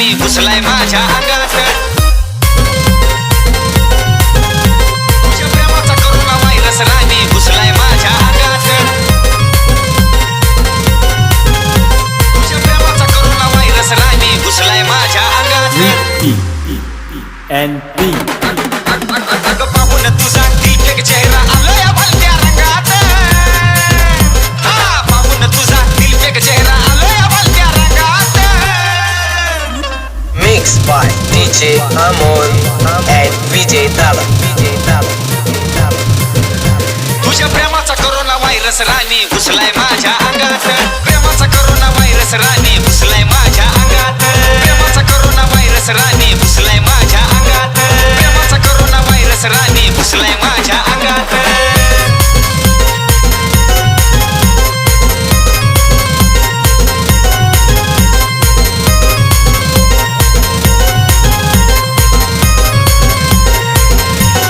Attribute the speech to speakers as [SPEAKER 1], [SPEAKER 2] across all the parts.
[SPEAKER 1] राणी घुसलाय माझ्या अंगात तुझ्या प्रेमाचा करोना व्हायरस राणी घुसलाय माझ्या अंगात तुझ्या प्रेमाचा करोना व्हायरस राणी घुसलाय माझ्या अंगात अगं पाहून तुझा दिलफेक चेहरा आलो या भलत्या रंगात हा पाहून तुझा दिलफेक चेहरा आलो या भलत्या रंगात
[SPEAKER 2] Mixed by DJ Amol and VJ Dala.
[SPEAKER 1] तुझ्या प्रेमाचा करोना व्हायरस राणी घुसलाय माझ्या अंगात प्रेमाचा करोना व्हायरस राणी घुसलाय माझ्या अंगात प्रेमाचा करोना व्हायरस राणी घुसलाय माझ्या अंगात प्रेमाचा करोना व्हायरस राणी घुसलाय माझ्या अंगात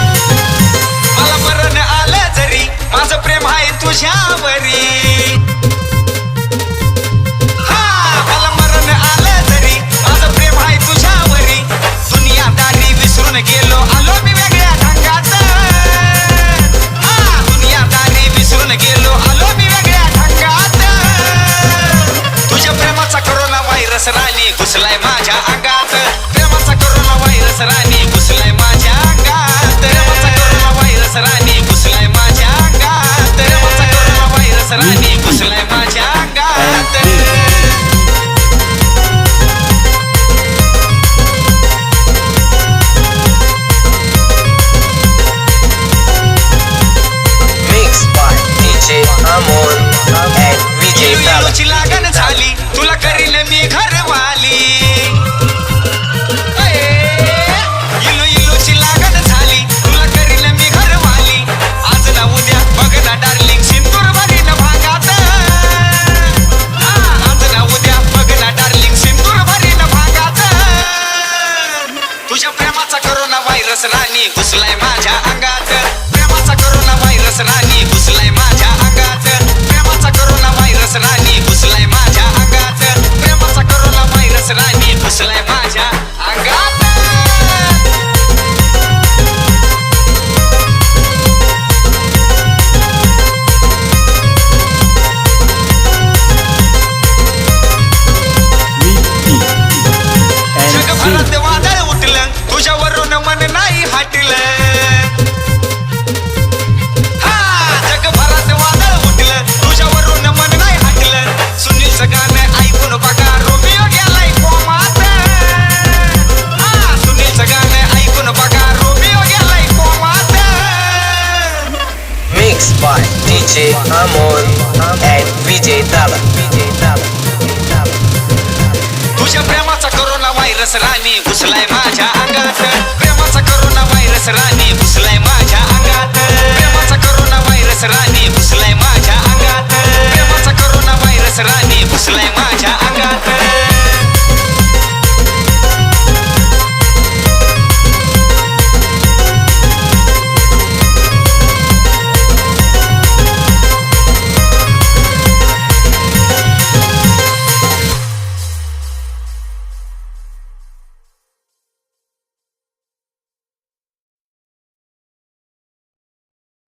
[SPEAKER 1] मला मरण आलं जरी माझं प्रेम आहे तुझ्यावरी हा मला मरण आलं जरी माझं प्रेम आहे तुझ्यावरी दुनियादारी विसरून गेलो आलो मी वेगळ्या ढंगात हा दुनियादारी विसरून गेलो आलो मी वेगळ्या ढंगात तुझ्या प्रेमाचा करोना व्हायरस राणी घुसलाय माझ्या अंगात प्रेमाचा करोना व्हायरस राणी घुसलाय माझ्या अंगात प्रेमाचा करोना व्हायरस राणी घुसलाय माझ्या अंगात प्रेमाचा करोना व्हायरस राणी घुसलाय माझ्या अंगात
[SPEAKER 2] Mixed by DJ Amol and VJ Dala.
[SPEAKER 1] इलूची लागण झाली तुला करील मी घरवाली इलूची लागण झाली तुला करील मी घरवाली आज ना उद्या बघ ना डार्लिंग सिंदूर भरीन भागात आज ना उद्या बघ ना डार्लिंग सिंदूर भरीन भागात तुझ्या प्रेमाचा करोना व्हायरस राणी घुसलाय माझ्या अंगात प्रेमाचा करोना व्हायरस राणी घुसलाय माझ्या अंगात प्रेमाचा करोना व्हायरस राणी घुसलाय माझ्या अंगात प्रेमाचा करोना व्हायरस राणी घुसलाय माझ्या अंगात जगभरात वादळ उठलं तुझ्यावरून मन नाही हटलं हा जगभरात वादळ उठलं तुझ्यावरून मन नाही हटलं सुनीलचं गाणं ऐकून बघा रोमिओ गेलाय कोमात हा सुनीलचं गाणं ऐकून बघा रोमिओ गेलाय कोमात
[SPEAKER 2] Mixed by DJ Amol and VJ Dala.
[SPEAKER 1] तुझ्या प्रेमाचा करोना व्हायरस राणी घुसलाय माझ्या अंगात